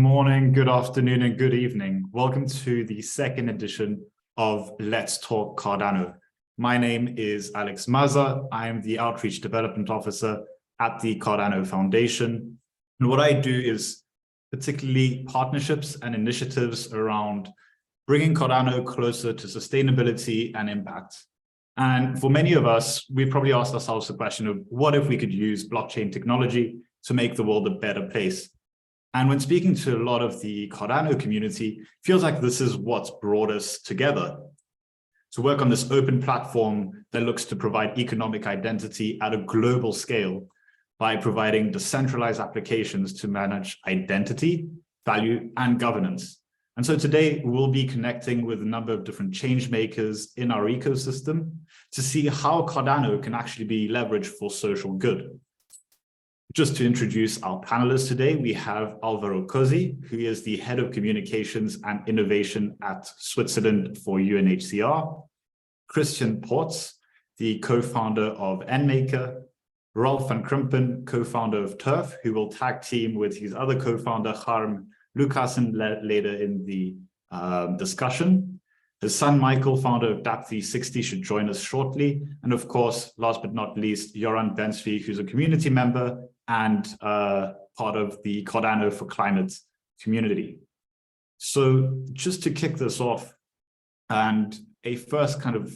morning, good afternoon, and good evening. Welcome to the second edition of Let's Talk Cardano. My name is Alex Maaza. I am the Outreach Development Officer at the Cardano Foundation. And what I do is particularly partnerships and initiatives around bringing Cardano closer to sustainability and impact. And for many of us, we probably asked ourselves the question of what if we could use blockchain technology to make the world a better place? And when speaking to a lot of the Cardano community, it feels like this is what's brought us together to work on this open platform that looks to provide economic identity at a global scale by providing decentralized applications to manage identity, value, and governance. And so today we'll be connecting with a number of different change makers in our ecosystem to see how Cardano can actually be leveraged for social good. Just to introduce our panelists today, we have Alvaro Cosi, who is the Head of Communications and Innovation at Switzerland for UNHCR, Kristian Portz, the co-founder of NMKR, Rolf van Krimpen, co-founder of Turf, who will tag team with his other co-founder, Harm Lucassen, later in the discussion. Hassan Michael, founder of DAP360, should join us shortly. And of course, last but not least, Yoram Ben Zvi, who's a community member and part of the Cardano for Climate community. So just to kick this off, and a first kind of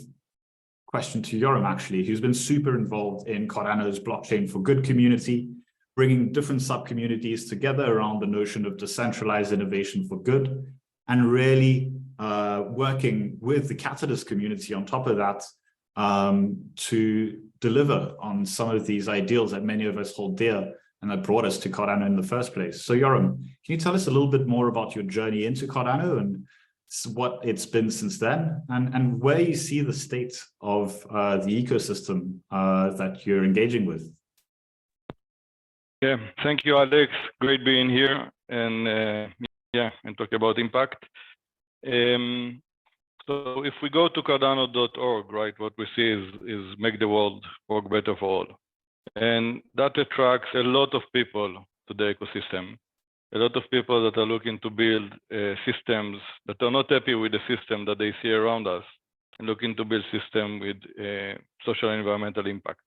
question to Yoram, actually, who's been super involved in Cardano's Blockchain for Good community, bringing different sub-communities together around the notion of decentralized innovation for good, and really working with the Catalyst community on top of that to deliver on some of these ideals that many of us hold dear and that brought us to Cardano in the first place. So Yoram, can you tell us a little bit more about your journey into Cardano and what it's been since then, and where you see the state of the ecosystem that you're engaging with? Yeah, thank you, Alex. Great being here and talk about impact. So if we go to Cardano.org, right, what we see is make the world work better for all. And that attracts a lot of people to the ecosystem, a lot of people that are looking to build systems that are not happy with the system that they see around us and looking to build system with social and environmental impact.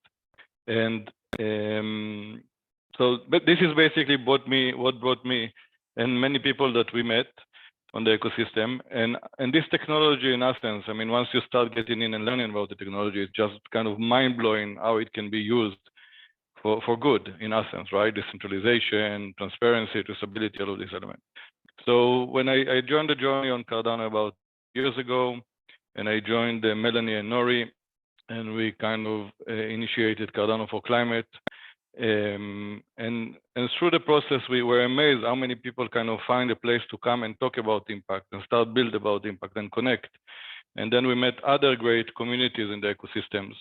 And but this is basically what brought me and many people that we met on the ecosystem, and this technology, in essence, I mean, once you start getting in and learning about the technology, it's just kind of mind-blowing how it can be used for good, in essence, right? Decentralization, transparency, traceability, all of these elements. So when I joined the journey on Cardano about years ago, and I joined Melanie and Nori, and we kind of initiated Cardano for Climate. And through the process, we were amazed how many people kind of find a place to come and talk about impact and start build about impact and connect. And then we met other great communities in the ecosystems,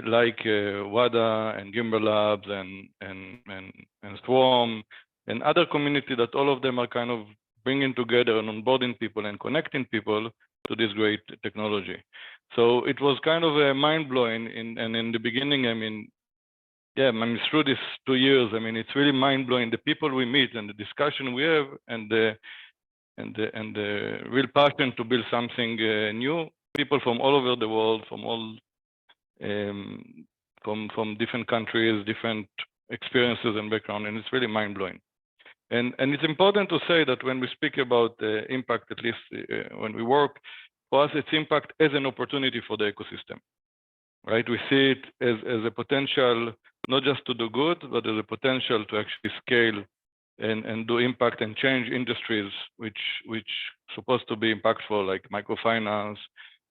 like WADA and Gimber Labs and Swarm and other community that all of them are kind of bringing together and onboarding people and connecting people to this great technology. So it was kind of mind-blowing. And in the beginning, I mean, yeah, I mean, through these 2 years, I mean, it's really mind-blowing. The people we meet and the discussion we have and the real passion to build something new. People from all over the world, from all from different countries, different experiences and background, and it's really mind-blowing. And it's important to say that when we speak about impact, at least when we work, for us, it's impact as an opportunity for the ecosystem, right? We see it as a potential, not just to do good, but as a potential to actually scale and do impact and change industries which supposed to be impactful, like microfinance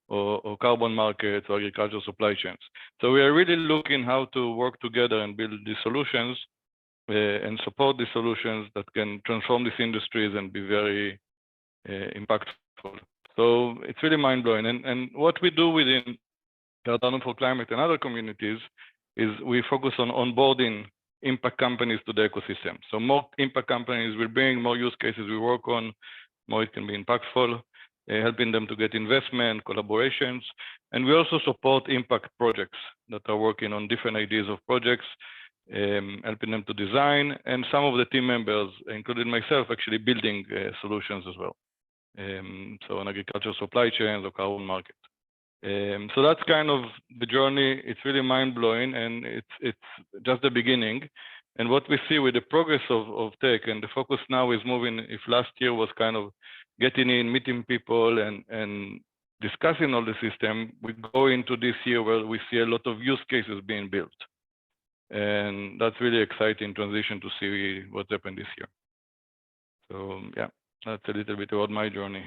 or carbon markets or agricultural supply chains. So we are really looking how to work together and build these solutions and support these solutions that can transform these industries and be very impactful. So it's really mind-blowing. And what we do within Cardano for Climate and other communities is we focus on onboarding impact companies to the ecosystem. So more impact companies will bring more use cases we work on, more it can be impactful, helping them to get investment, collaborations. And we also support impact projects that are working on different ideas of projects helping them to design, and some of the team members, including myself, actually building solutions as well. So on agricultural supply chains or carbon market. So that's kind of the journey. It's really mind-blowing, and it's just the beginning. And what we see with the progress of tech, and the focus now is moving, if last year was kind of getting in, meeting people and discussing all the system, we go into this year where we see a lot of use cases being built. And that's really exciting transition to see what's happened this year. So yeah, that's a little bit about my journey.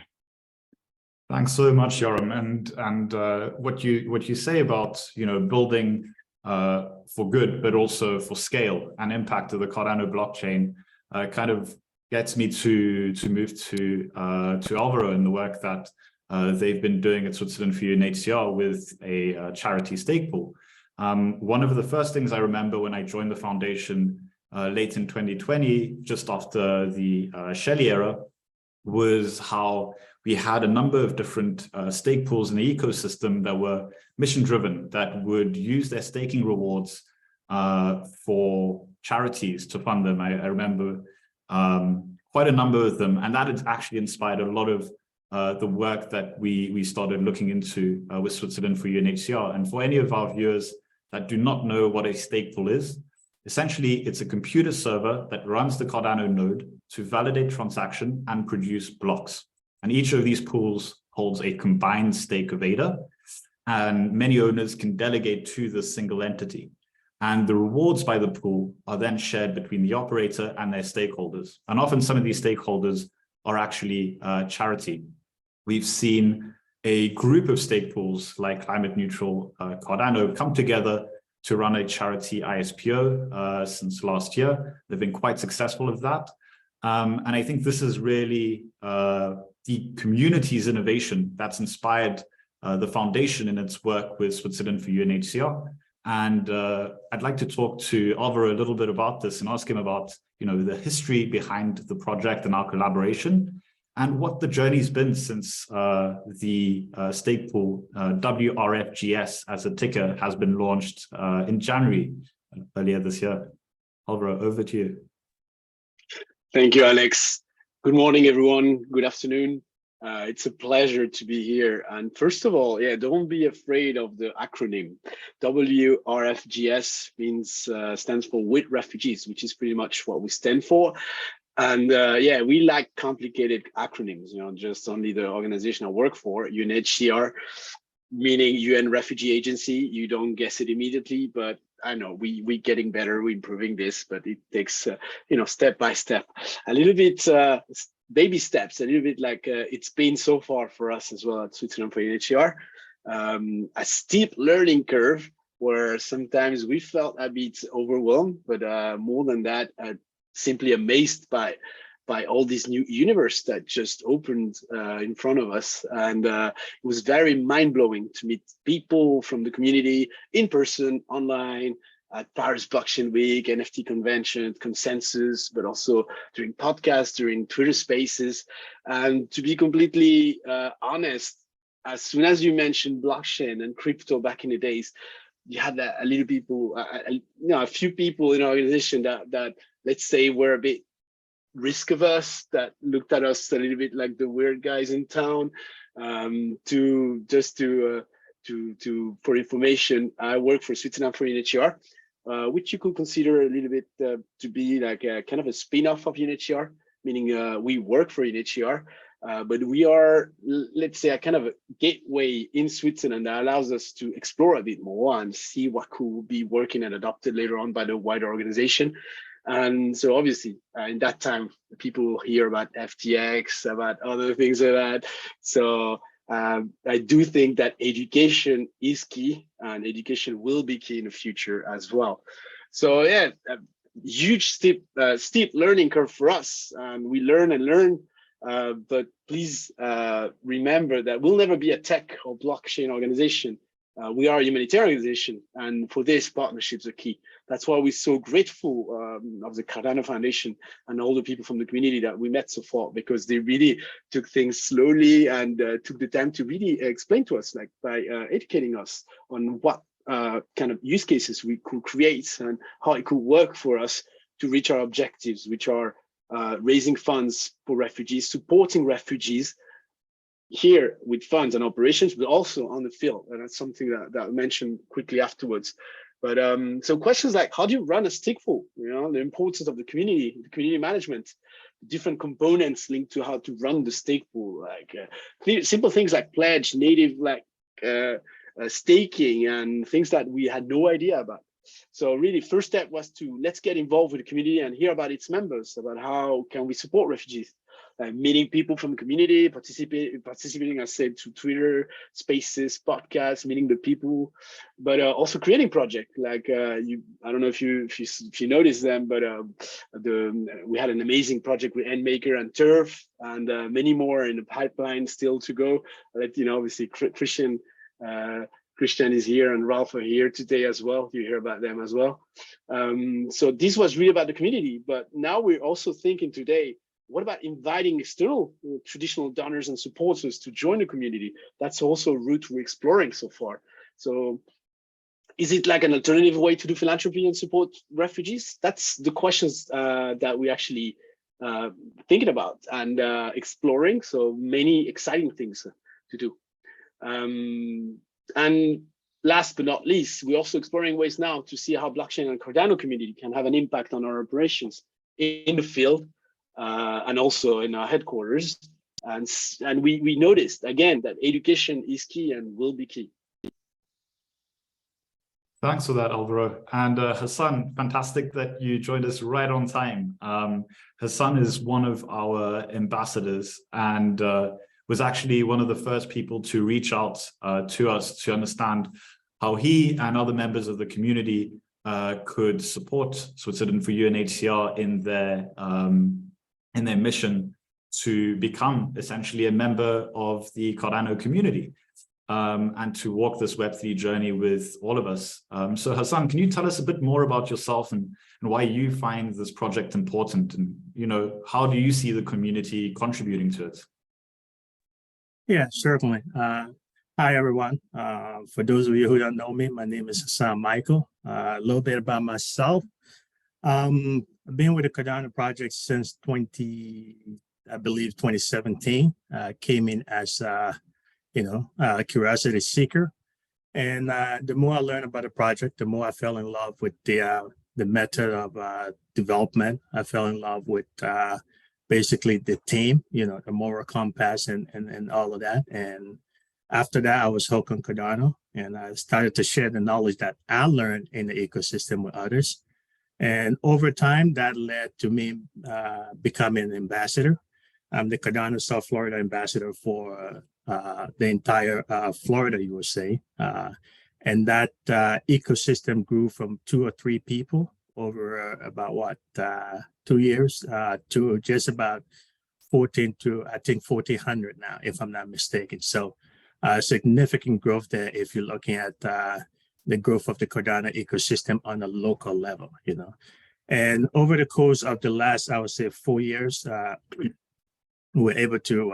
Thanks so much, Yoram. And what you say about building for good, but also for scale and impact of the Cardano blockchain kind of gets me to move to Alvaro and the work that they've been doing at Switzerland for UNHCR with a charity stake pool. One of the first things I remember when I joined the foundation late in 2020, just after the Shelley era, was how we had a number of different stake pools in the ecosystem that were mission-driven, that would use their staking rewards for charities to fund them. I remember quite a number of them, and that has actually inspired a lot of the work that we started looking into with Switzerland for UNHCR. And for any of our viewers that do not know what a stake pool is, essentially it's a computer server that runs the Cardano node to validate transaction and produce blocks. And each of these pools holds a combined stake of ADA, and many owners can delegate to the single entity. And the rewards by the pool are then shared between the operator and their stakeholders. And often some of these stakeholders are actually charity. We've seen a group of stake pools like Climate Neutral Cardano come together to run a charity ISPO since last year. They've been quite successful of that. And I think this is really the community's innovation that's inspired the foundation in its work with Switzerland for UNHCR. And I'd like to talk to Alvaro a little bit about this and ask him about the history behind the project and our collaboration, and what the journey's been since the stake pool WRFGS as a ticker has been launched in January earlier this year. Alvaro, over to you. Thank you, Alex. Good morning, everyone. Good afternoon. It's a pleasure to be here. And first of all, don't be afraid of the acronym. WRFGS stands for With Refugees, which is pretty much what we stand for. And we like complicated acronyms, just only the organization I work for, UNHCR, meaning UN Refugee Agency. You don't guess it immediately, but I know we're getting better, we're improving this, but it takes, step by step, a little bit, baby steps, a little bit like it's been so far for us as well at Switzerland for UNHCR. A steep learning curve where sometimes we felt a bit overwhelmed, but more than that, simply amazed by all this new universe that just opened in front of us. And it was very mind-blowing to meet people from the community in person, online, at Paris Blockchain Week, NFT convention, consensus, but also during podcasts, during Twitter spaces. And to be completely honest, as soon as you mentioned blockchain and crypto back in the days, you had a few people in our organization that let's say were a bit risk averse, that looked at us a little bit like the weird guys in town. For information, I work for Switzerland for UNHCR, which you could consider a little bit to be like a kind of a spin-off of UNHCR, meaning we work for UNHCR, but we are, let's say, a kind of a gateway in Switzerland that allows us to explore a bit more and see what could be working and adopted later on by the wider organization. And so obviously in that time, people hear about FTX, about other things like that. So I do think that education is key, and education will be key in the future as well. So a huge steep learning curve for us, and we learn and learn. But please remember that we'll never be a tech or blockchain organization. We are a humanitarian organization, and for this, partnerships are key. That's why we're so grateful of the Cardano Foundation and all the people from the community that we met so far, because they really took things slowly and took the time to really explain to us, like by educating us on what kind of use cases we could create and how it could work for us to reach our objectives, which are raising funds for refugees, supporting refugees here with funds and operations, but also on the field. And that's something that I mentioned quickly afterwards. But so questions like, how do you run a stickful? You know, the importance of the community management, different components linked to how to run the stickful, like simple things like pledge, native like staking, and things that we had no idea about. So really, first step was to let's get involved with the community and hear about its members, about how can we support refugees. Meeting people from the community, participating, I said, to Twitter Spaces, podcasts, meeting the people, but also creating projects like I don't know if you noticed them, but we had an amazing project with NMKR and Turf, and many more in the pipeline still to go. Obviously Kristian is here and Ralph are here today as well. You hear about them as well. So this was really about the community, but now we're also thinking today, what about inviting external traditional donors and supporters to join the community? That's also a route we're exploring so far. So is it like an alternative way to do philanthropy and support refugees? That's the questions that we actually thinking about and exploring. So many exciting things to do. And last but not least, we're also exploring ways now to see how blockchain and Cardano community can have an impact on our operations in the field, and also in our headquarters. And we noticed again that education is key and will be key. Thanks for that, Alvaro. And Hassan, fantastic that you joined us right on time. Hassan is one of our ambassadors and was actually one of the first people to reach out to us to understand how he and other members of the community could support Switzerland for UNHCR in their mission to become essentially a member of the Cardano community and to walk this Web3 journey with all of us. So Hassan, can you tell us a bit more about yourself and why you find this project important, and how do you see the community contributing to it? Yeah, certainly. Hi, everyone. For those of you who don't know me, my name is Hassan Michael. A little bit about myself. I've been with the Cardano project since 2017. Came in as a curiosity seeker, and the more I learned about the project, the more I fell in love with the method of development. I fell in love with basically the team, the moral compass and all of that. And after that, I was hooked on Cardano, and I started to share the knowledge that I learned in the ecosystem with others. And over time, that led to me becoming an ambassador. I'm the Cardano South Florida ambassador for the entire Florida, USA. And that ecosystem grew from 2 or 3 people over about 2 years to just about 1,400 now, if I'm not mistaken. So significant growth there if you're looking at the growth of the Cardano ecosystem on a local level, And over the course of the last, I would say 4 years, we were able to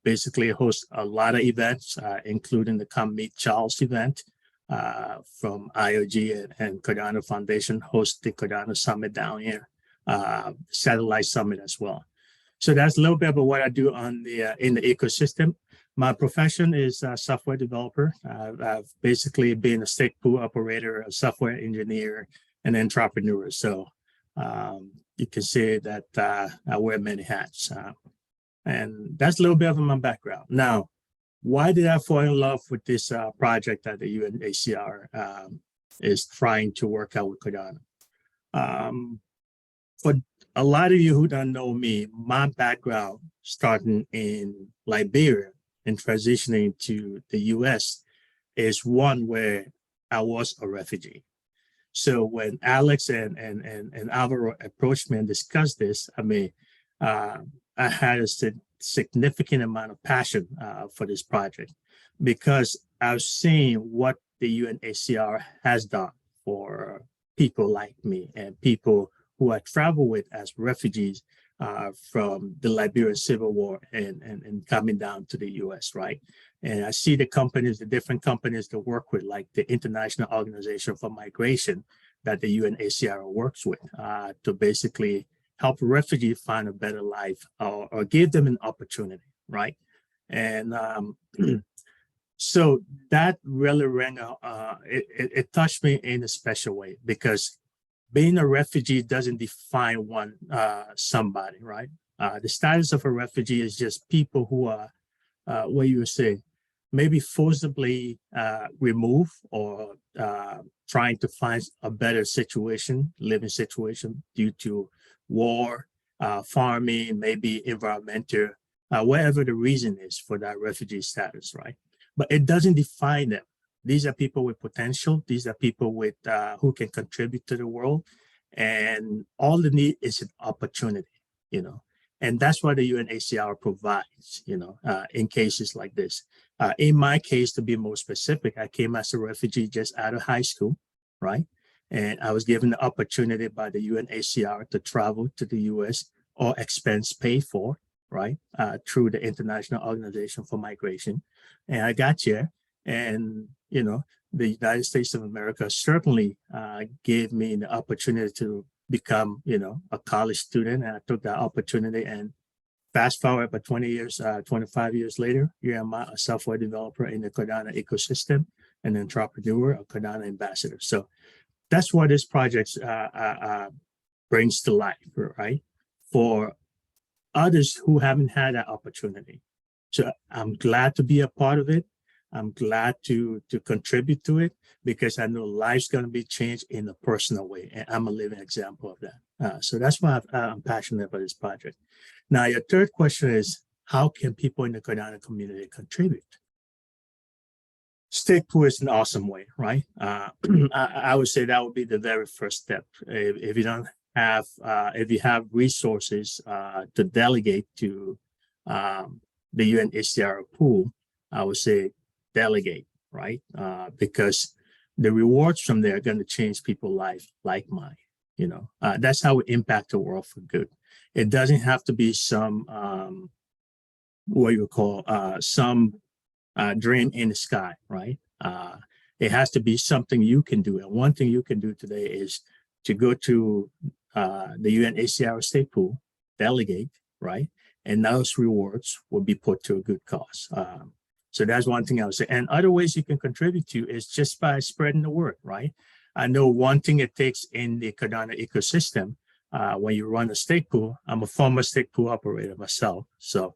basically host a lot of events, including the Come Meet Charles event from IOG and Cardano Foundation, host the Cardano Summit down here, Satellite Summit as well. So that's a little bit about what I do on the in the ecosystem. My profession is a software developer. I've basically been a stake pool operator, a software engineer, and entrepreneur. So you can say that I wear many hats. And that's a little bit of my background. Now, why did I fall in love with this project that the UNHCR is trying to work out with Cardano? For a lot of you who don't know me, my background starting in Liberia and transitioning to the US is one where I was a refugee. So when Alex and Alvaro approached me and discussed this, I had a significant amount of passion for this project because I've seen what the UNHCR has done for people like me and people who I travel with as refugees from the Liberian Civil War and coming down to the US, right? And I see the companies, the different companies that work with, like the International Organization for Migration that the UNHCR works with to basically help refugees find a better life or give them an opportunity, right? And so that really rang out, it touched me in a special way, because being a refugee doesn't define one somebody, right? The status of a refugee is just people who are, what you would say, maybe forcibly removed or trying to find a better situation, living situation due to war, farming, maybe environmental, whatever the reason is for that refugee status, right? But it doesn't define them. These are people with potential. These are people with who can contribute to the world, and all they need is an opportunity, you know. And that's what the UNHCR provides, you know, in cases like this. In my case, to be more specific, I came as a refugee just out of high school, right? And I was given the opportunity by the UNHCR to travel to the US, or expense paid for, right? Through the International Organization for Migration. And I got here, and, you know, the United States of America certainly gave me the opportunity to become, you know, a college student. And I took that opportunity, and fast forward about 25 years later, here I'm a software developer in the Cardano ecosystem, an entrepreneur, a Cardano ambassador. So that's what this project brings to life, right? For others who haven't had that opportunity. So I'm glad to be a part of it. I'm glad to contribute to it, because I know life's going to be changed in a personal way. And I'm a living example of that. So that's why I'm passionate about this project. Now, your third question is, how can people in the Cardano community contribute? Stake pool is an awesome way, right? I would say that would be the very first step. If you don't have, if you have resources to delegate to the UNHCR pool, I would say delegate, right? Because the rewards from there are going to change people's life like mine. You know, that's how we impact the world for good. It doesn't have to be some what you would call some dream in the sky, right? It has to be something you can do. And one thing you can do today is to go to the UNHCR state pool, delegate, right? And those rewards will be put to a good cause. So that's one thing I would say. And other ways you can contribute to is just by spreading the word, right? I know one thing it takes in the Cardano ecosystem, when you run a stake pool, I'm a former stake pool operator myself. So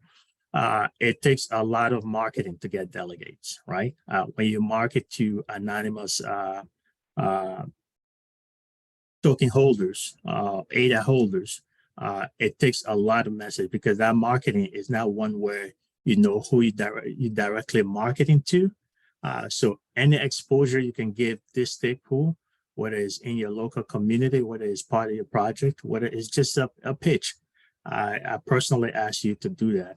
it takes a lot of marketing to get delegates, right? When you market to anonymous token holders, ADA holders, it takes a lot of message, because that marketing is not one where you know who you directly marketing to. So any exposure you can give this stake pool, whether it's in your local community, whether it's part of your project, whether it's just a pitch, I personally ask you to do that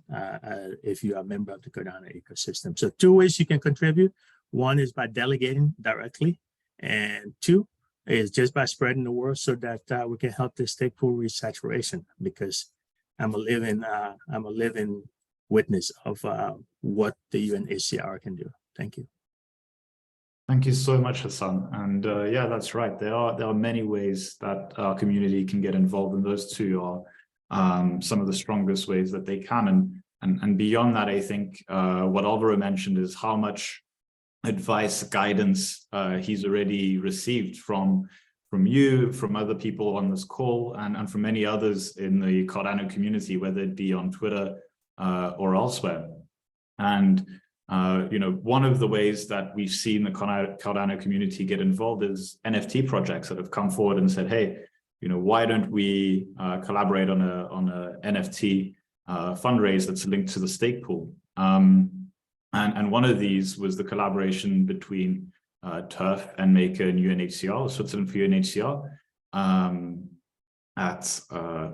if you are a member of the Cardano ecosystem. So two ways you can contribute. One is by delegating directly, and two is just by spreading the word, so that we can help the stake pool reach saturation, because I'm a living witness of what the UNHCR can do. Thank you. Thank you so much, Hassan. And yeah, that's right. There are many ways that our community can get involved, and those two are some of the strongest ways that they can. And beyond that, I think what Alvaro mentioned is how much advice, guidance he's already received from you, from other people on this call, and from many others in the Cardano community, whether it be on Twitter or elsewhere. And you know, one of the ways that we've seen the Cardano community get involved is NFT projects that have come forward and said, hey, you know, why don't we collaborate on a NFT fundraise that's linked to the stake pool? And one of these was the collaboration between Turf and Maker and UNHCR, Switzerland for UNHCR, at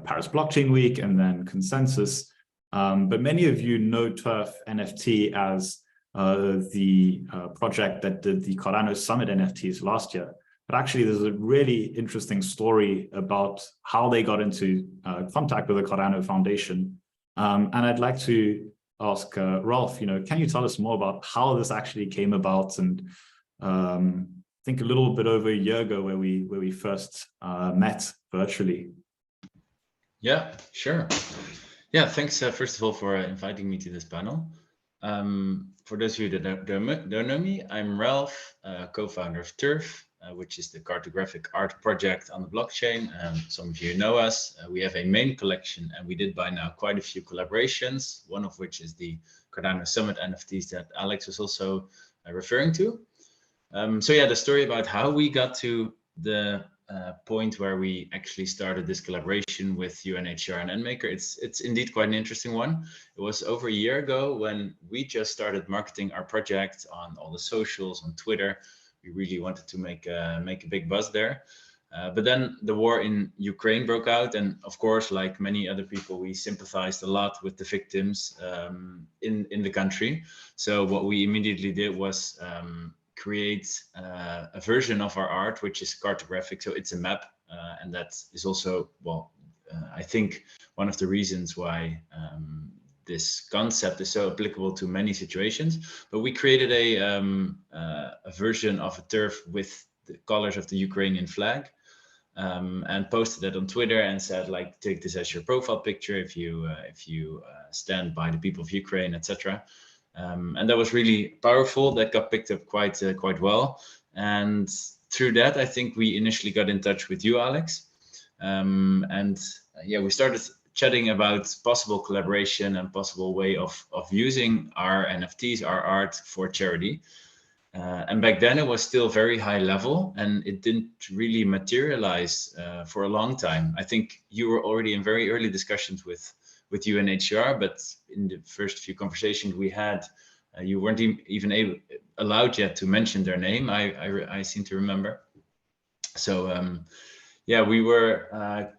Paris Blockchain Week and then Consensus. But many of you know Turf NFT as the project that did the Cardano Summit NFTs last year. But actually, there's a really interesting story about how they got into contact with the Cardano Foundation. And I'd like to ask Ralph, can you tell us more about how this actually came about? And I think a little bit over a year ago where we first met virtually. Yeah, sure. Yeah, thanks first of all for inviting me to this panel. For those of you that don't know me, I'm Ralph, co-founder of Turf, which is the cartographic art project on the blockchain. Some of you know us. We have a main collection, and we did by now quite a few collaborations, one of which is the Cardano Summit NFTs that Alex was also referring to. So yeah, the story about how we got to the point where we actually started this collaboration with UNHCR and NMKR, it's indeed quite an interesting one. It was over a year ago when we just started marketing our project on all the socials, on Twitter. We really wanted to make a big buzz there. But then the war in Ukraine broke out, and of course, like many other people, we sympathized a lot with the victims in the country. So what we immediately did was create a version of our art, which is cartographic. So it's a map, and that is also, well, I think one of the reasons why this concept is so applicable to many situations. But we created a version of a turf with the colors of the Ukrainian flag, and posted that on Twitter and said, like, take this as your profile picture if you stand by the people of Ukraine, etc. And that was really powerful. That got picked up quite well. And through that, I think we initially got in touch with you, Alex. And yeah, we started chatting about possible collaboration and possible way of using our NFTs, our art, for charity. And back then it was still very high level, and it didn't really materialize for a long time. I think you were already in very early discussions with UNHCR, but in the first few conversations we had, you weren't even allowed yet to mention their name. I seem to remember. So yeah, we were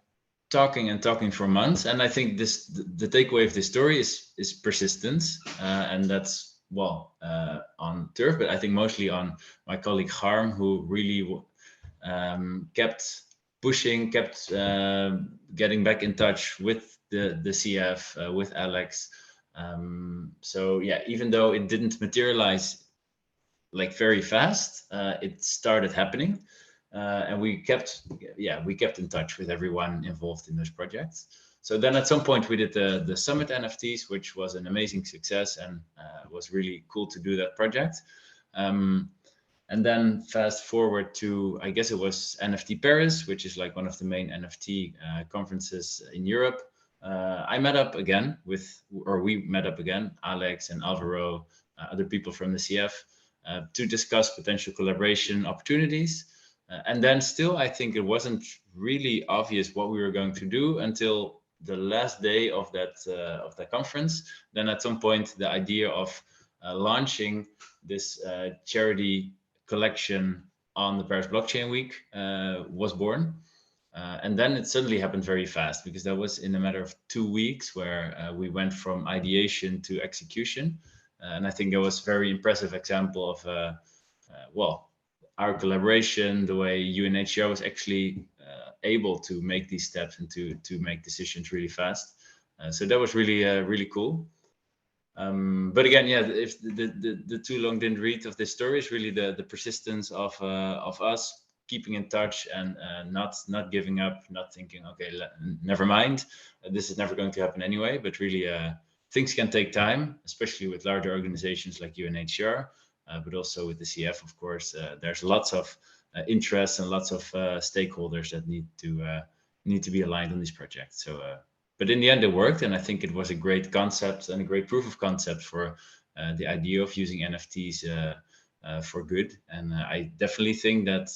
talking for months, and I think the takeaway of this story is persistence, and that's, well, on Turf, but I think mostly on my colleague Harm, who really kept pushing, kept getting back in touch with the CF, with Alex. So yeah, even though it didn't materialize like very fast, it started happening, and we kept in touch with everyone involved in those projects. So then at some point we did the Summit NFTs, which was an amazing success, and was really cool to do that project. And then fast forward to, I guess it was NFT Paris, which is like one of the main NFT conferences in Europe. we met up again, Alex and Alvaro, other people from the CF, to discuss potential collaboration opportunities. And then still, I think it wasn't really obvious what we were going to do until the last day of that conference. Then at some point, the idea of launching this charity collection on the Paris Blockchain Week was born. And then it suddenly happened very fast, because that was in a matter of 2 weeks where we went from ideation to execution. And I think it was a very impressive example of, our collaboration, the way UNHCR was actually able to make these steps and to make decisions really fast. So that was really, really cool. But again, yeah, if the too long didn't read of this story is really the persistence of us keeping in touch and not giving up, not thinking, okay, never mind, this is never going to happen anyway. But really, things can take time, especially with larger organizations like UNHCR, but also with the CF, of course. There's lots of interests and lots of stakeholders that need to be aligned on these projects. So, but in the end, it worked, and I think it was a great concept and a great proof of concept for the idea of using NFTs for good. And I definitely think that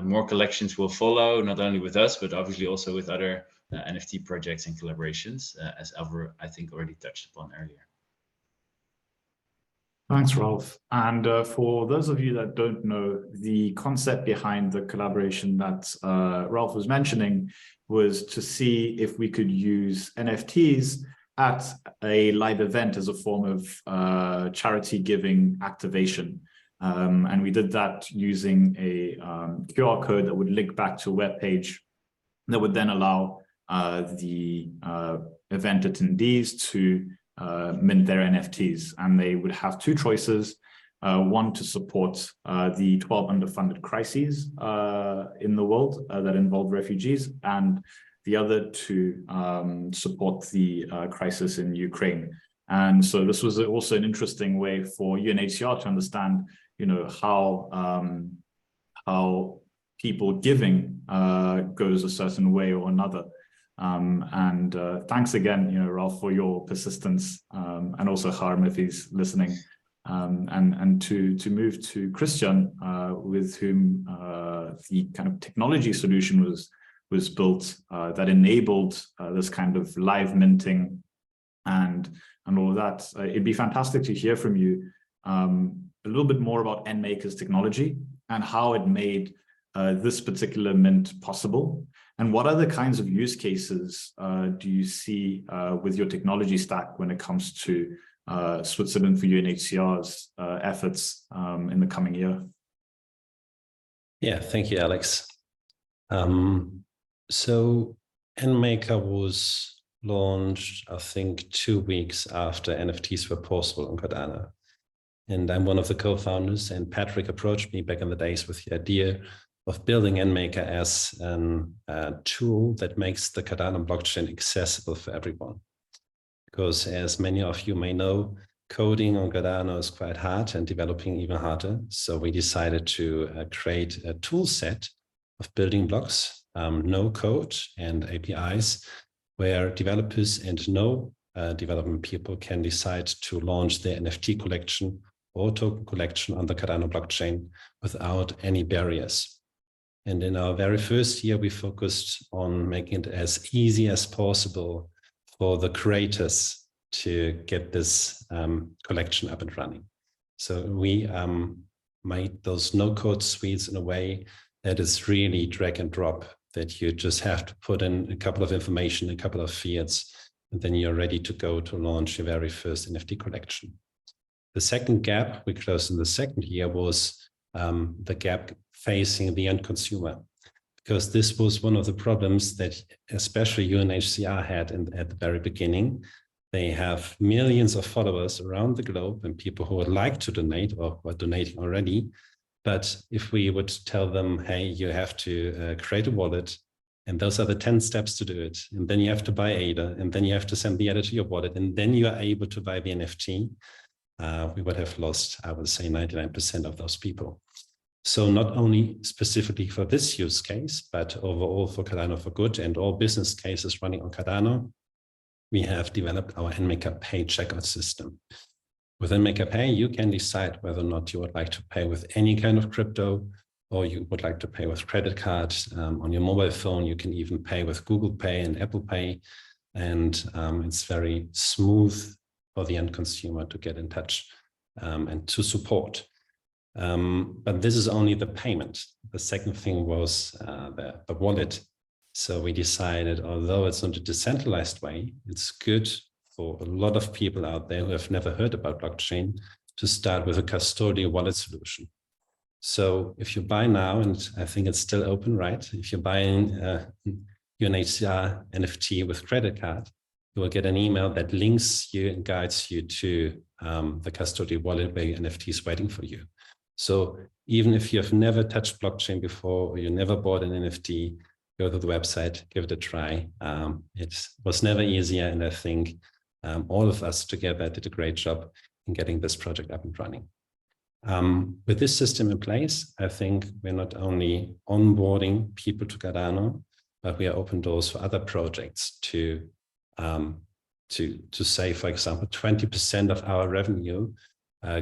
more collections will follow, not only with us, but obviously also with other NFT projects and collaborations, as Alvaro, I think, already touched upon earlier. Thanks, Ralph. And for those of you that don't know, the concept behind the collaboration that Ralph was mentioning was to see if we could use NFTs at a live event as a form of charity giving activation. And we did that using a QR code that would link back to a web page that would then allow the event attendees to mint their NFTs. And they would have two choices. One, to support the 12 underfunded crises in the world that involve refugees, and the other to support the crisis in Ukraine. And so this was also an interesting way for UNHCR to understand, how people giving goes a certain way or another. And thanks again, Ralph, for your persistence, and also Harm if he's listening. And to move to Kristian, with whom the kind of technology solution was built that enabled this kind of live minting and all of that. It'd be fantastic to hear from you a little bit more about NMKR's technology and how it made this particular mint possible. And what other kinds of use cases do you see with your technology stack when it comes to Switzerland for UNHCR's efforts in the coming year? Yeah, thank you, Alex. So NMKR was launched, I think, 2 weeks after NFTs were possible on Cardano. And I'm one of the co-founders, and Patrick approached me back in the days with the idea of building NMKR as a tool that makes the Cardano blockchain accessible for everyone. Because as many of you may know, coding on Cardano is quite hard and developing even harder. So we decided to create a tool set of building blocks, no code and APIs, where developers and no development people can decide to launch their NFT collection or token collection on the Cardano blockchain without any barriers. And in our very first year, we focused on making it as easy as possible for the creators to get this collection up and running. So we made those no-code suites in a way that is really drag and drop, that you just have to put in a couple of information, a couple of fields, and then you're ready to go to launch your very first NFT collection. The second gap we closed in the second year was the gap facing the end consumer, because this was one of the problems that especially UNHCR had at the very beginning. They have millions of followers around the globe and people who would like to donate or who are donating already. But if we would tell them, hey, you have to create a wallet, and those are the 10 steps to do it, and then you have to buy ADA, and then you have to send the ADA to your wallet, and then you are able to buy the NFT, we would have lost, I would say, 99% of those people. So not only specifically for this use case, but overall for Cardano for Good and all business cases running on Cardano, we have developed our NMKR Pay checkout system. With NMKR Pay, you can decide whether or not you would like to pay with any kind of crypto, or you would like to pay with credit cards on your mobile phone. You can even pay with Google Pay and Apple Pay. And it's very smooth for the end consumer to get in touch and to support. But this is only the payment. The second thing was the wallet. So we decided, although it's not a decentralized way, it's good for a lot of people out there who have never heard about blockchain to start with a custodial wallet solution. So if you buy now, and I think it's still open, right? If you're buying UNHCR NFT with credit card, you will get an email that links you and guides you to the custodial wallet where your NFT is waiting for you. So even if you have never touched blockchain before, or you never bought an NFT, go to the website, give it a try. It was never easier, and I think all of us together did a great job in getting this project up and running. With this system in place, I think we're not only onboarding people to Cardano, but we are open doors for other projects to say, for example, 20% of our revenue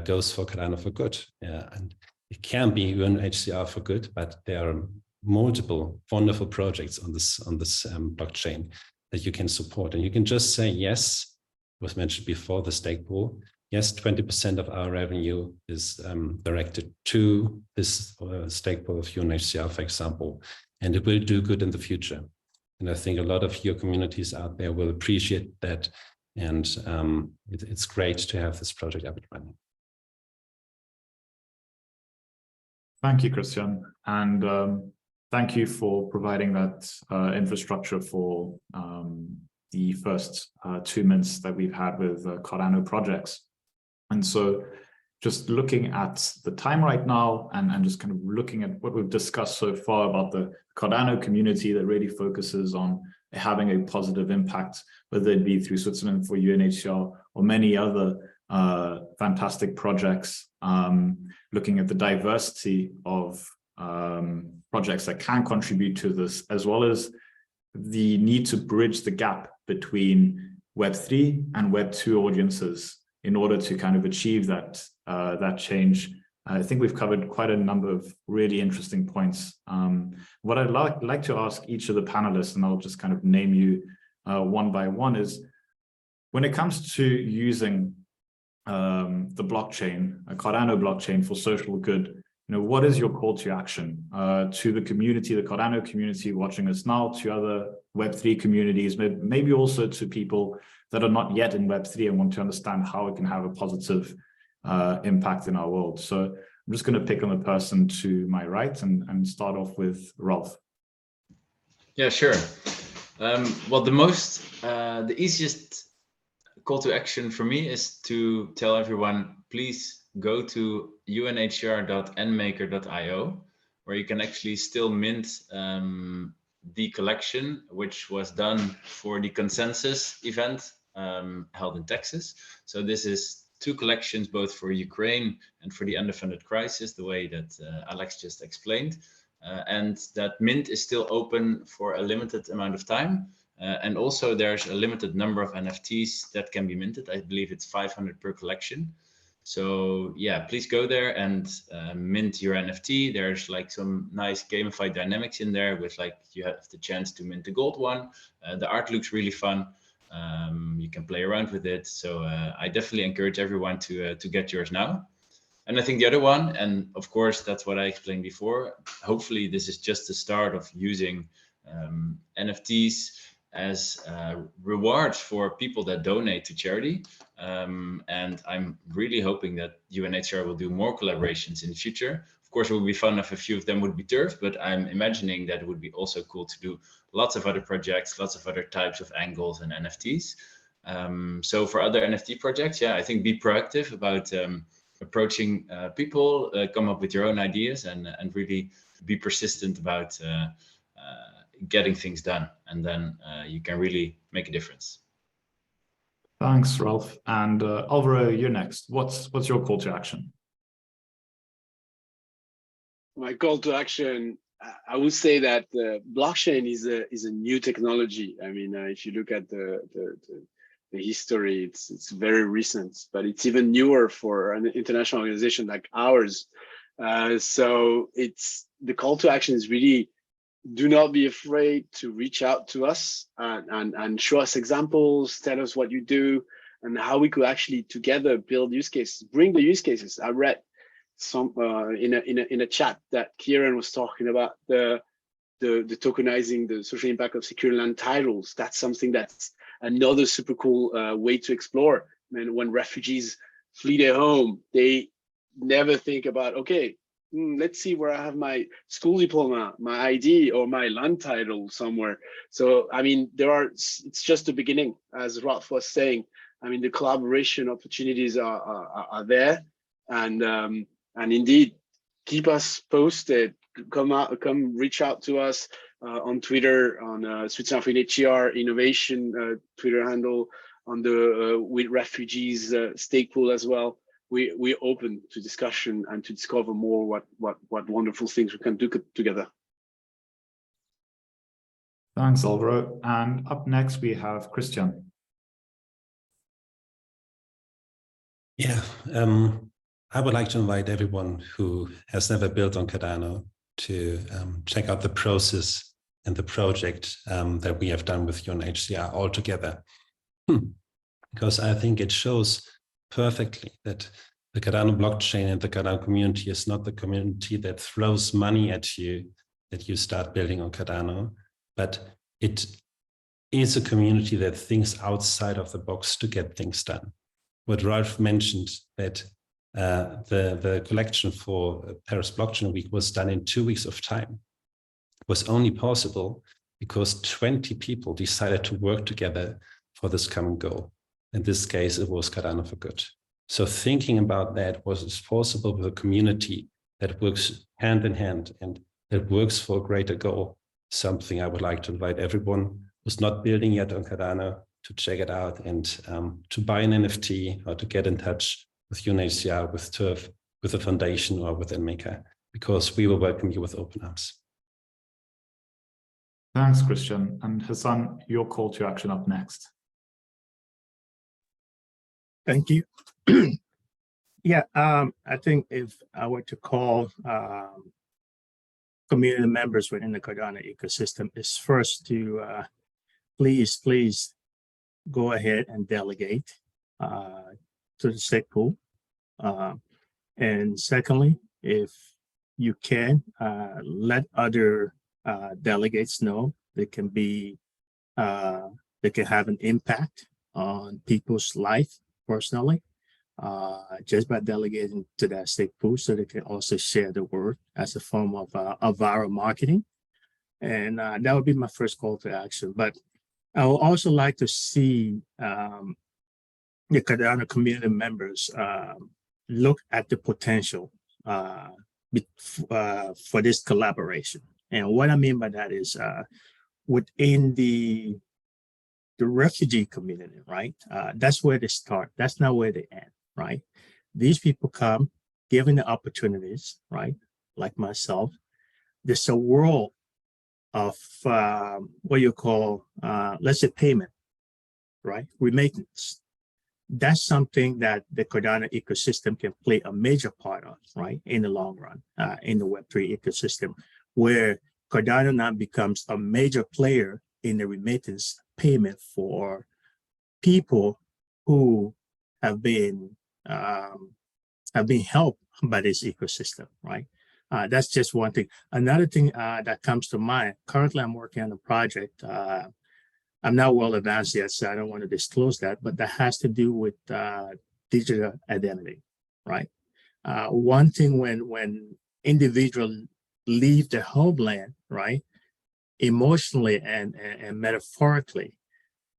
goes for Cardano for Good. And it can be UNHCR for Good, but there are multiple wonderful projects on this blockchain that you can support. And you can just say, yes, it was mentioned before, the stake pool. Yes, 20% of our revenue is directed to this stake pool of UNHCR, for example, and it will do good in the future. And I think a lot of your communities out there will appreciate that. And it's great to have this project up and running. Thank you, Kristian. And thank you for providing that infrastructure for the first 2 minutes that we've had with Cardano projects. And so just looking at the time right now and just kind of looking at what we've discussed so far about the Cardano community that really focuses on having a positive impact, whether it be through Switzerland for UNHCR or many other fantastic projects, looking at the diversity of projects that can contribute to this, as well as the need to bridge the gap between Web3 and Web2 audiences in order to kind of achieve that change. I think we've covered quite a number of really interesting points. What I'd like to ask each of the panelists, and I'll just kind of name you one by one, is when it comes to using the blockchain, a Cardano blockchain for social good, what is your call to action to the community, the Cardano community watching us now, to other Web3 communities, maybe also to people that are not yet in Web3 and want to understand how it can have a positive impact in our world? So I'm just going to pick on the person to my right and start off with Rolf. Yeah, sure. Well, the easiest call to action for me is to tell everyone, please go to unhr.nmaker.io, where you can actually still mint the collection, which was done for the consensus event held in Texas. So this is 2 collections, both for Ukraine and for the underfunded crisis, the way that Alex just explained. And that mint is still open for a limited amount of time. And also there's a limited number of NFTs that can be minted. I believe it's 500 per collection. So yeah, please go there and mint your NFT. There's like some nice gamified dynamics in there with like, you have the chance to mint the gold one. The art looks really fun. You can play around with it. So I definitely encourage everyone to get yours now. And I think the other one, and of course, that's what I explained before, hopefully this is just the start of using NFTs as rewards for people that donate to charity. And I'm really hoping that UNHCR will do more collaborations in the future. Of course, it would be fun if a few of them would be turf, but I'm imagining that it would be also cool to do lots of other projects, lots of other types of angles and NFTs. So for other NFT projects, yeah, I think be proactive about approaching people, come up with your own ideas, and really be persistent about getting things done, and then you can really make a difference. Thanks, Rolf. And Alvaro, you're next. What's your call to action? My call to action, I would say that blockchain is a new technology. I mean, if you look at the history, it's very recent, but it's even newer for an international organization like ours. So the call to action is really, do not be afraid to reach out to us and show us examples, tell us what you do and how we could actually together build use cases, bring the use cases. I read some in a chat that Kieran was talking about the tokenizing the social impact of secure land titles. That's something that's another super cool way to explore. And when refugees flee their home, they never think about, okay, let's see where I have my school diploma, my ID, or my land title somewhere. So, I mean, it's just the beginning, as Rolf was saying. I mean, the collaboration opportunities are there, and indeed, keep us posted. Come reach out to us on Twitter, on Switzerland for UNHCR Innovation Twitter handle, on the with refugees stake pool as well. We're open to discussion and to discover more what wonderful things we can do together. Thanks, Alvaro. And up next we have Kristian. Yeah, I would like to invite everyone who has never built on Cardano to check out the process and the project that we have done with UNHCR all together. Because I think it shows perfectly that the Cardano blockchain and the Cardano community is not the community that throws money at you that you start building on Cardano, but it is a community that thinks outside of the box to get things done. What Rolf mentioned, that The collection for Paris Blockchain Week was done in 2 weeks of time. It was only possible because 20 people decided to work together for this common goal. In this case, it was Cardano for Good. So thinking about that, was it possible with a community that works hand in hand and that works for a greater goal? Something I would like to invite everyone who's not building yet on Cardano to check it out and to buy an NFT or to get in touch with UNHCR, with TURF, with the foundation or with NMKR, because we will welcome you with open arms. Thanks, Kristian. And Hassan, your call to action up next. Thank you. Yeah, I think if I were to call community members within the Cardano ecosystem, is first to please go ahead and delegate to the stake pool. And secondly, if you can, let other delegates know they can be, they can have an impact on people's life personally, just by delegating to that stake pool, so they can also share the word as a form of viral marketing. And that would be my first call to action. But I would also like to see the Cardano community members look at the potential for this collaboration. And what I mean by that is within the refugee community, right? That's where they start. That's not where they end, right? These people come, given the opportunities, right? Like myself, there's a world of what you call, let's say, payment, right? Remittance. That's something that the Cardano ecosystem can play a major part of, right? In the long run, in the Web3 ecosystem, where Cardano now becomes a major player in the remittance payment for people who have been helped by this ecosystem, right? That's just one thing. Another thing that comes to mind, currently I'm working on a project. I'm not well advanced yet, so I don't want to disclose that, but that has to do with digital identity, right? One thing when individuals leave their homeland, right, emotionally and metaphorically,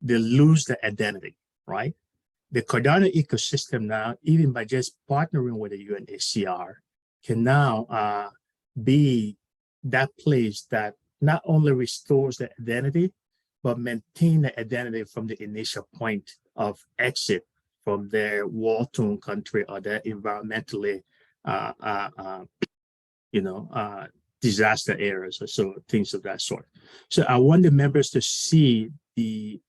they lose their identity, right? The Cardano ecosystem now, even by just partnering with the UNHCR, can now be that place that not only restores the identity, but maintain the identity from the initial point of exit from their war-torn country or their environmentally, disaster areas or so, things of that sort. So I want the members to see the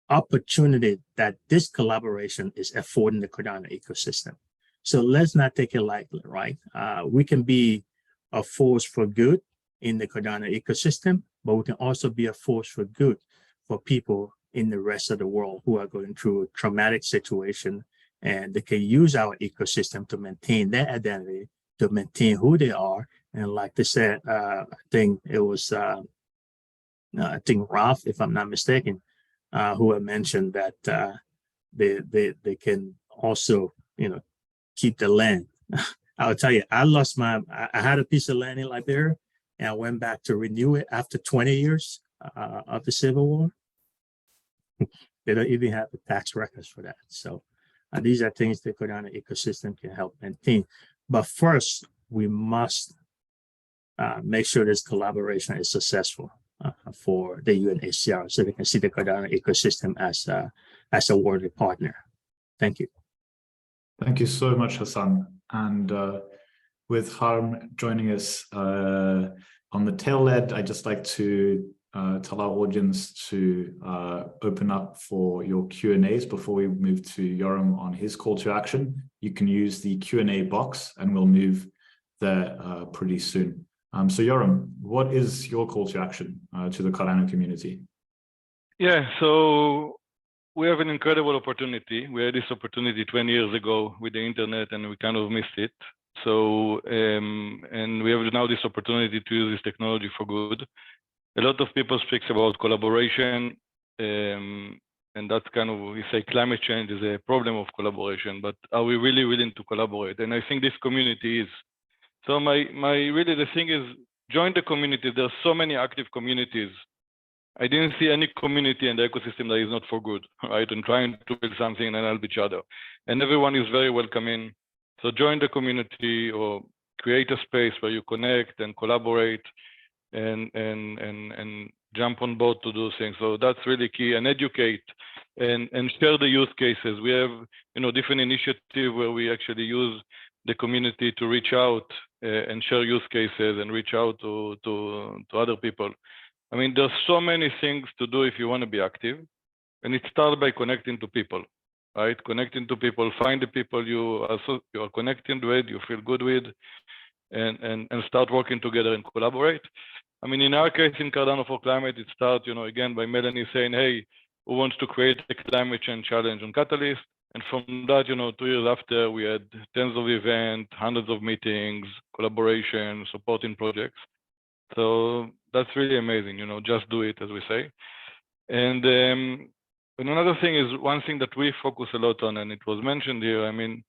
opportunity that this collaboration is affording the Cardano ecosystem. So let's not take it lightly, right? We can be a force for good in the Cardano ecosystem, but we can also be a force for good for people in the rest of the world who are going through a traumatic situation, and they can use our ecosystem to maintain their identity, to maintain who they are. And like they said, I think it was, I think Ralph, if I'm not mistaken, who had mentioned that they can also, keep the land. I'll tell you, I had a piece of land in Liberia, and I went back to renew it after 20 years of the Civil War. They don't even have the tax records for that. So these are things the Cardano ecosystem can help maintain. But first, we must make sure this collaboration is successful for the UNHCR, so they can see the Cardano ecosystem as a worthy partner. Thank you. Thank you so much, Hassan. And with Harm joining us on the tail end, I'd just like to tell our audience to open up for your Q&As before we move to Yoram on his call to action. You can use the Q&A box and we'll move there pretty soon. So Yoram, what is your call to action to the Cardano community? Yeah, so we have an incredible opportunity. We had this opportunity 20 years ago with the internet and we kind of missed it. So, and we have now this opportunity to use this technology for good. A lot of people speak about collaboration, and and that's kind of, we say climate change is a problem of collaboration, but are we really willing to collaborate? And I think this community is. So my really the thing is, join the community. There's so many active communities. I didn't see any community in the ecosystem that is not for good, right? And trying to build something and help each other. And everyone is very welcoming. So join the community or create a space where you connect and collaborate and jump on board to do things. So that's really key, and educate and share the use cases. We have, different initiatives where we actually use the community to reach out and share use cases and reach out to other people. I mean, there's so many things to do if you want to be active, and it starts by connecting to people, right? Connecting to people, find the people you are connecting with, you feel good with, and start working together and collaborate. I mean, in our case, in Cardano for Climate, it starts, again, by Melanie saying, hey, who wants to create a climate change challenge on Catalyst? And from that, 2 years after, we had tens of events, hundreds of meetings, collaboration, supporting projects. So that's really amazing, just do it, as we say. And another thing is, one thing that we focus a lot on, and it was mentioned here, I mean,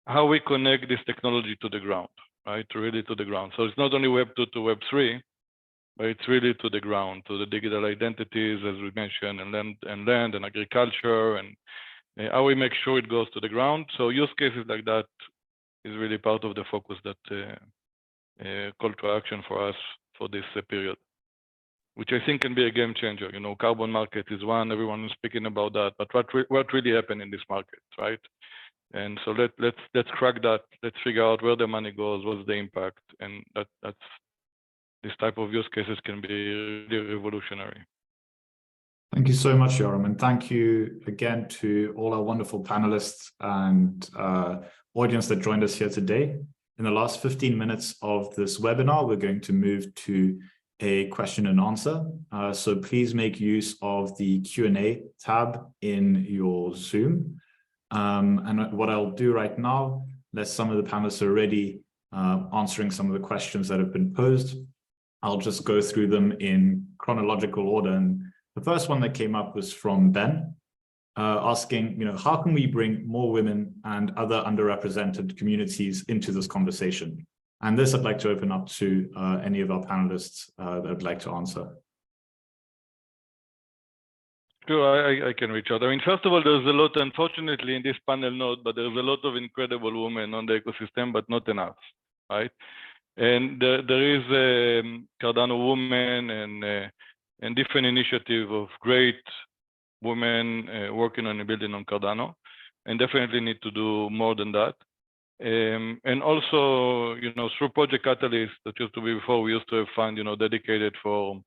how we connect this technology to the ground, right? Really to the ground. So it's not only Web 2 to Web 3, but it's really to the ground, to the digital identities, as we mentioned, and land and agriculture, and how we make sure it goes to the ground. So use cases like that is really part of the focus that call to action for us for this period, which I think can be a game changer. Carbon market is one, everyone is speaking about that, but what really happened in this market, right? And so let's crack that. Let's figure out where the money goes, what's the impact, and that's this type of use cases can be really revolutionary. Thank you so much, Yoram, and thank you again to all our wonderful panelists and audience that joined us here today. In the last 15 minutes of this webinar, we're going to move to a question and answer. So please make use of the Q&A tab in your Zoom. And what I'll do right now, as some of the panelists are already answering some of the questions that have been posed, I'll just go through them in chronological order. And the first one that came up was from Ben, asking, how can we bring more women and other underrepresented communities into this conversation? And this I'd like to open up to any of our panelists that would like to answer. Sure, I can reach out. I mean, first of all, there's a lot, unfortunately, in this panel note, but there's a lot of incredible women on the ecosystem, but not enough, right? And there is Cardano Women and different initiative of great women working on a building on Cardano, and definitely need to do more than that. And also, through Project Catalyst, that used to be before, we used to have fund, dedicated for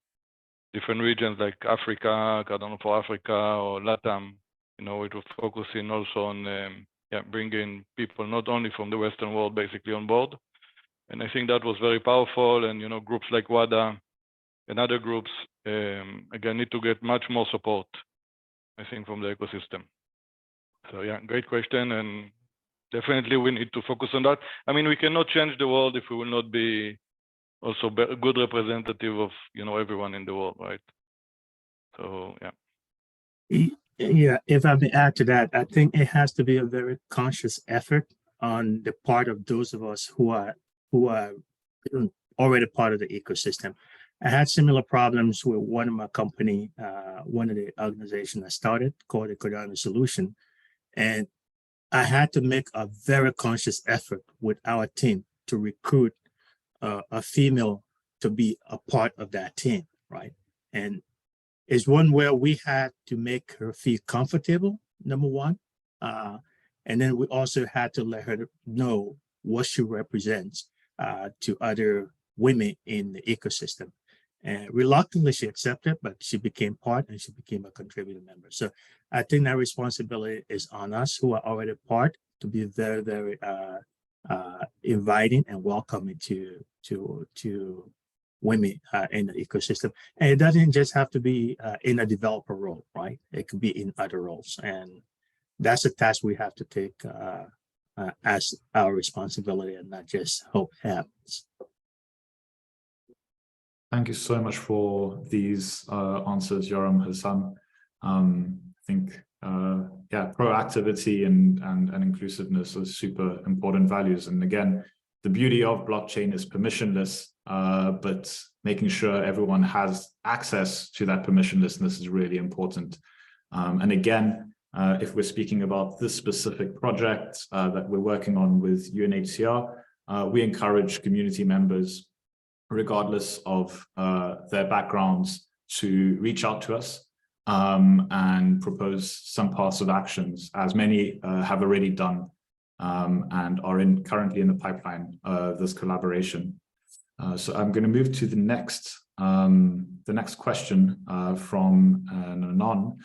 different regions like Africa, Cardano for Africa, or LATAM. It was focusing also on bringing people not only from the Western world basically on board. And I think that was very powerful. And groups like WADA and other groups again need to get much more support, I think, from the ecosystem. So yeah, great question, and definitely we need to focus on that. I mean, we cannot change the world if we will not be also a good representative of everyone in the world, right? So yeah. Yeah, if I may add to that, I think it has to be a very conscious effort on the part of those of us who are already part of the ecosystem. I had similar problems with one of my company, one of the organizations I started called the Cardano Solution. And I had to make a very conscious effort with our team to recruit a female to be a part of that team, right? And it's one where we had to make her feel comfortable, number one. And then we also had to let her know what she represents to other women in the ecosystem. And reluctantly, she accepted, but she became part and she became a contributing member. So I think that responsibility is on us who are already part to be very, very inviting and welcoming to women in the ecosystem. And it doesn't just have to be in a developer role, right? It could be in other roles. And that's a task we have to take as our responsibility and not just hope happens. Thank you so much for these answers, Yoram, Hassan. think proactivity and inclusiveness are super important values. And again, the beauty of blockchain is permissionless, but making sure everyone has access to that permissionlessness is really important. And again, if we're speaking about this specific project that we're working on with UNHCR, we encourage community members, regardless of their backgrounds, to reach out to us and propose some parts of actions, as many have already done and are currently in the pipeline of this collaboration. So I'm going to move to the next question from an Anon,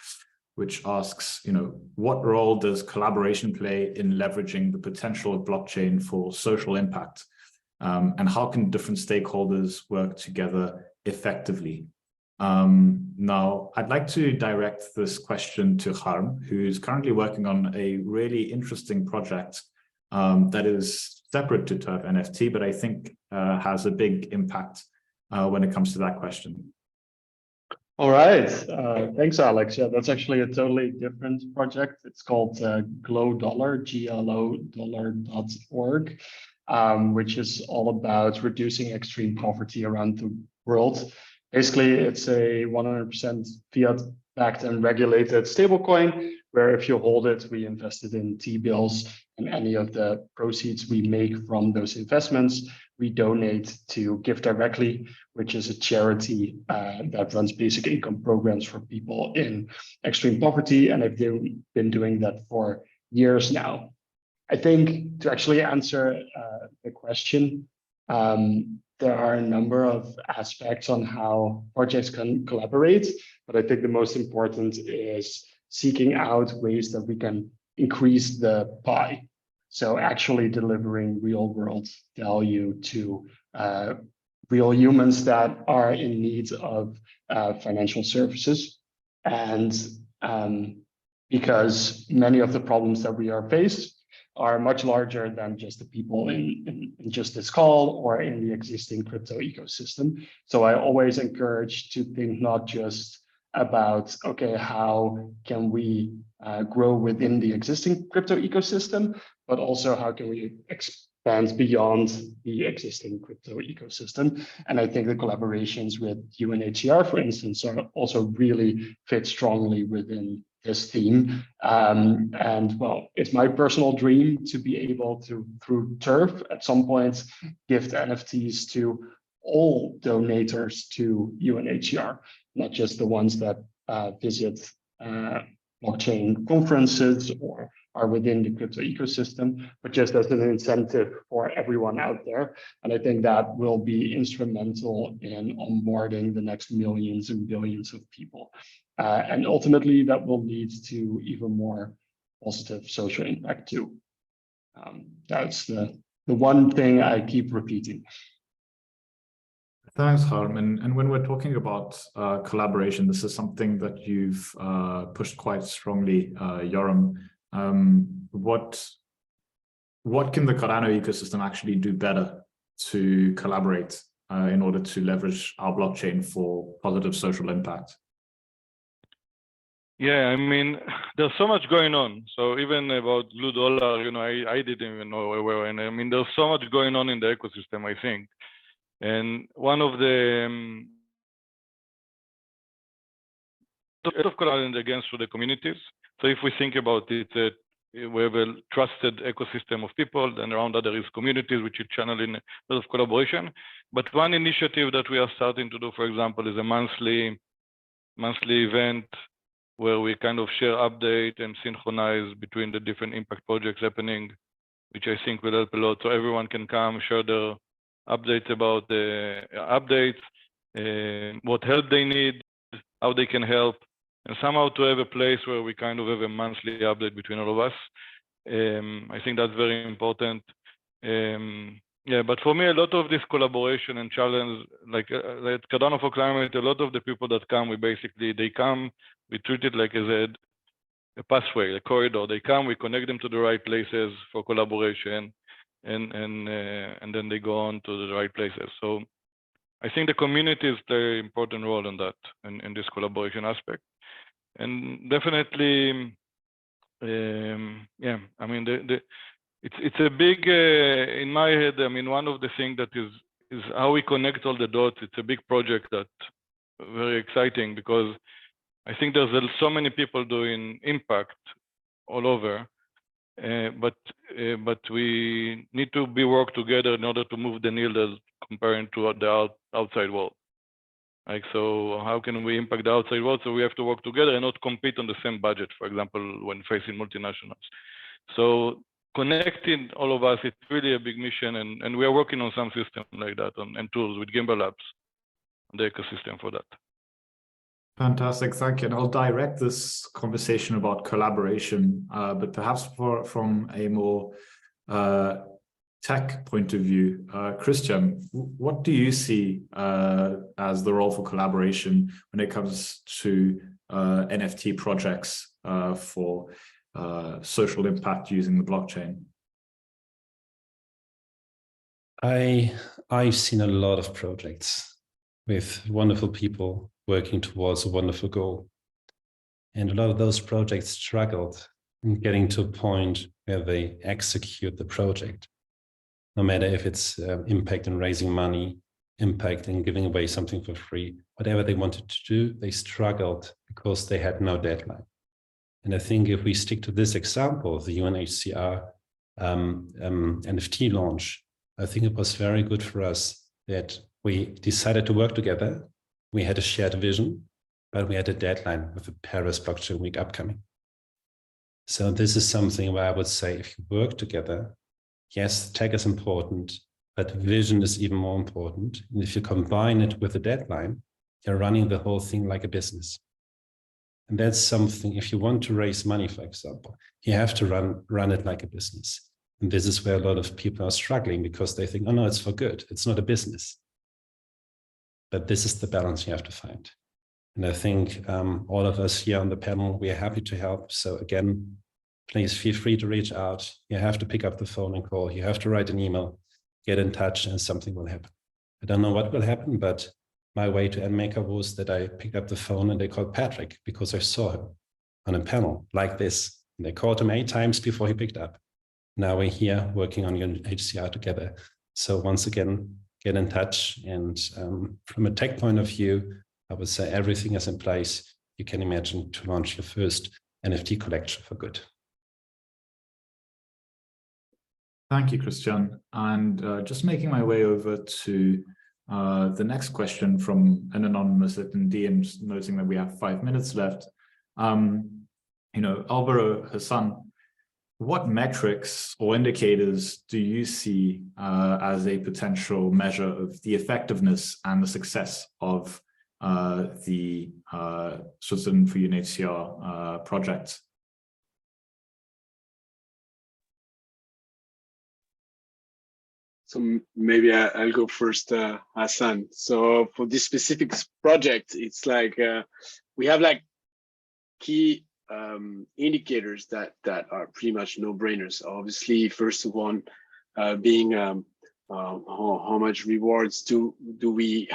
which asks, what role does collaboration play in leveraging the potential of blockchain for social impact? And how can different stakeholders work together effectively? Now, I'd like to direct this question to Harm, who's currently working on a really interesting project that is separate to Turf NFT, but I think has a big impact when it comes to that question. All right, thanks, Alex. Yeah, that's actually a totally different project. It's called Glow Dollar, glodollar.org, which is all about reducing extreme poverty around the world. Basically, it's a 100% fiat-backed and regulated stablecoin, where if you hold it, we invest it in T-bills, and any of the proceeds we make from those investments, we donate to Give Directly, which is a charity that runs basic income programs for people in extreme poverty, and they've been doing that for years now. I think to actually answer the question, there are a number of aspects on how projects can collaborate, but I think the most important is seeking out ways that we can increase the pie. So actually delivering real world value to real humans that are in need of financial services. And because many of the problems that we are faced are much larger than just the people in just this call or in the existing crypto ecosystem. So I always encourage to think not just about, okay, how can we grow within the existing crypto ecosystem, but also how can we expand beyond the existing crypto ecosystem. And I think the collaborations with UNHCR, for instance, are also really fit strongly within this theme. And well, it's my personal dream to be able to, through Turf, at some point, gift NFTs to all donators to UNHCR, not just the ones that visit blockchain conferences or are within the crypto ecosystem, but just as an incentive for everyone out there. And I think that will be instrumental in onboarding the next millions and billions of people. And ultimately, that will lead to even more positive social impact too. That's the one thing I keep repeating. Thanks, Harm. And when we're talking about collaboration, this is something that you've pushed quite strongly, Yoram. What can the Cardano ecosystem actually do better to collaborate in order to leverage our blockchain for positive social impact? Yeah, I mean, there's so much going on. So even about Blue Dollar, I didn't even know where we were. And I mean, there's so much going on in the ecosystem, I think. And one of the of collaborating against the communities. So if we think about it, we have a trusted ecosystem of people, and around that there is communities which you channel in a lot of collaboration. But one initiative that we are starting to do, for example, is a monthly event where we kind of share update and synchronize between the different impact projects happening, which I think will help a lot. So everyone can come share their updates about the updates, what help they need, how they can help, and somehow to have a place where we kind of have a monthly update between all of us. I think that's very important. Yeah, but for me, a lot of this collaboration and challenge, like Cardano for Climate, a lot of the people that come, they come, we treat it like as a pathway, a corridor. They come, we connect them to the right places for collaboration, and then they go on to the right places. So I think the community is a very important role in that, in this collaboration aspect. And definitely, yeah, I mean, it's a big, in my head, I mean, one of the things that is how we connect all the dots. It's a big project that very exciting, because I think there's so many people doing impact all over, but we need to work together in order to move the needle comparing to the outside world. Like, so how can we impact the outside world? So we have to work together and not compete on the same budget, for example, when facing multinationals. So connecting all of us, it's really a big mission, and we are working on some system like that and tools with Gimbal Labs, the ecosystem for that. Fantastic, thank you. And I'll direct this conversation about collaboration, but perhaps from a more tech point of view. Kristian, what do you see as the role for collaboration when it comes to NFT projects for social impact using the blockchain? I've seen a lot of projects with wonderful people working towards a wonderful goal. And a lot of those projects struggled in getting to a point where they execute the project. No matter if it's impact in raising money, impact in giving away something for free, whatever they wanted to do, they struggled because they had no deadline. And I think if we stick to this example of the UNHCR NFT launch, I think it was very good for us that we decided to work together. We had a shared vision, but we had a deadline with the Paris Blockchain Week upcoming. So this is something where I would say, if you work together, yes, tech is important, but vision is even more important. And if you combine it with a deadline, you're running the whole thing like a business. And that's something, if you want to raise money, for example, you have to run it like a business. And this is where a lot of people are struggling, because they think, oh no, it's for good. It's not a business. But this is the balance you have to find. And I think all of us here on the panel, we are happy to help. So again, please feel free to reach out. You have to pick up the phone and call. You have to write an email, get in touch, and something will happen. I don't know what will happen, but my way to NMKR was that I picked up the phone and they called Patrick because I saw him on a panel like this. And they called him 8 times before he picked up. Now we're here working on UNHCR together. So once again, get in touch. And from a tech point of view, I would say everything is in place. You can imagine to launch your first NFT collection for good. Thank you, Kristian. And just making my way over to the next question from an anonymous attendee, and just noting that we have 5 minutes left. Alvaro, Hassan, what metrics or indicators do you see as a potential measure of the effectiveness and the success of the Switzerland for UNHCR project? So maybe I'll go first, Hassan. So for this specific project, it's like we have like key indicators that are pretty much no-brainers. Obviously, first one being how much rewards do we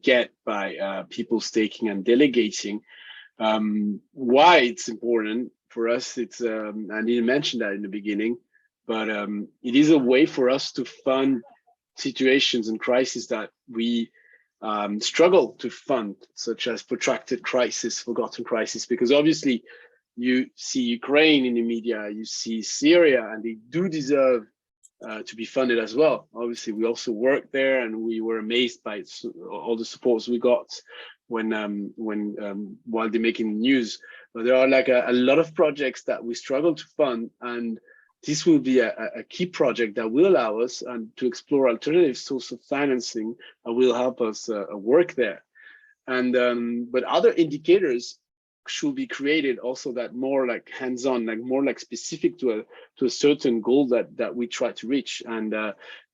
get by people staking and delegating. Why it's important for us, it's I didn't mention that in the beginning, but it is a way for us to fund situations and crises that we struggle to fund, such as protracted crisis, forgotten crisis, because obviously you see Ukraine in the media, you see Syria, and they do deserve to be funded as well. Obviously, we also worked there, and we were amazed by all the supports we got when while they're making news. But there are like a lot of projects that we struggle to fund, and this will be a key project that will allow us to explore alternative source of financing and will help us work there. And but other indicators should be created also that more like hands-on, like more like specific to a certain goal that we try to reach. And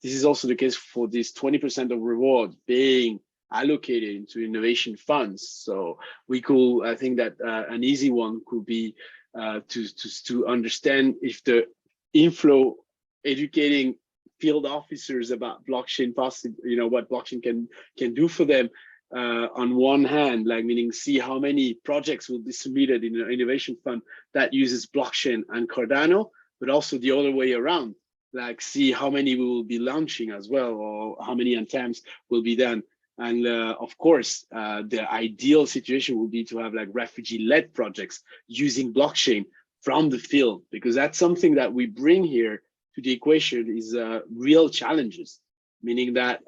this is also the case for this 20% of reward being allocated into innovation funds. So we could, I think that an easy one could be to understand if the inflow educating field officers about blockchain, what blockchain can do for them, on one hand, like meaning see how many projects will be submitted in an innovation fund that uses blockchain and Cardano, but also the other way around, like see how many we will be launching as well, or how many attempts will be done. And of course, the ideal situation would be to have like refugee-led projects using blockchain from the field, because that's something that we bring here to the equation is real challenges, meaning that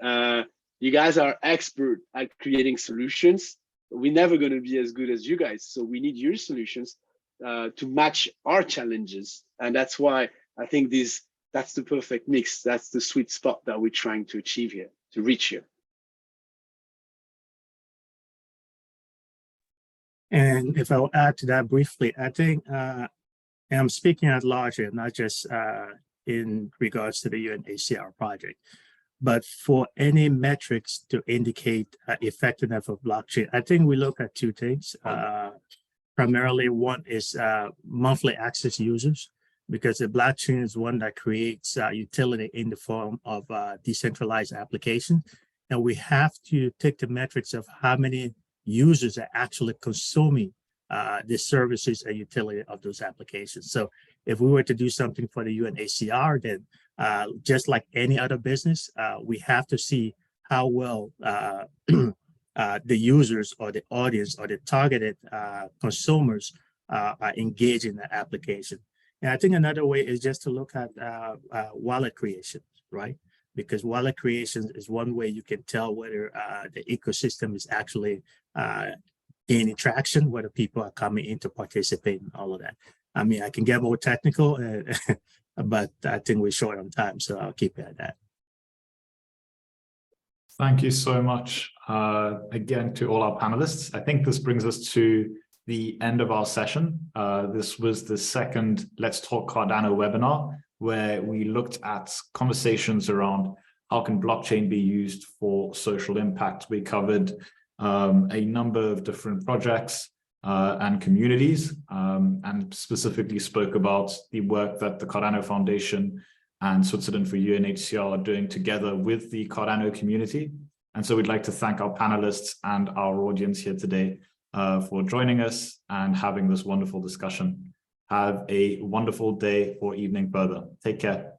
you guys are expert at creating solutions. We're never going to be as good as you guys. So we need your solutions to match our challenges. And that's why I think that's the perfect mix. That's the sweet spot that we're trying to achieve here, to reach here. And if I'll add to that briefly, I think, and I'm speaking at large here, not just in regards to the UNHCR project, but for any metrics to indicate effectiveness of blockchain, I think we look at two things. Primarily, one is monthly access users, because the blockchain is one that creates utility in the form of decentralized application. And we have to take the metrics of how many users are actually consuming the services and utility of those applications. So if we were to do something for the UNHCR, then just like any other business, we have to see how well the users or the audience or the targeted consumers are engaged in the application. And I think another way is just to look at wallet creation, right? Because wallet creation is one way you can tell whether the ecosystem is actually gaining traction, whether people are coming in to participate in all of that. I mean, I can get more technical, but I think we're short on time, so I'll keep it at that. Thank you so much again to all our panelists. I think this brings us to the end of our session. This was the second Let's Talk Cardano webinar, where we looked at conversations around how can blockchain be used for social impact. We covered a number of different projects and communities, and specifically spoke about the work that the Cardano Foundation and Switzerland for UNHCR are doing together with the Cardano community. And so we'd like to thank our panelists and our audience here today for joining us and having this wonderful discussion. Have a wonderful day or evening further. Take care.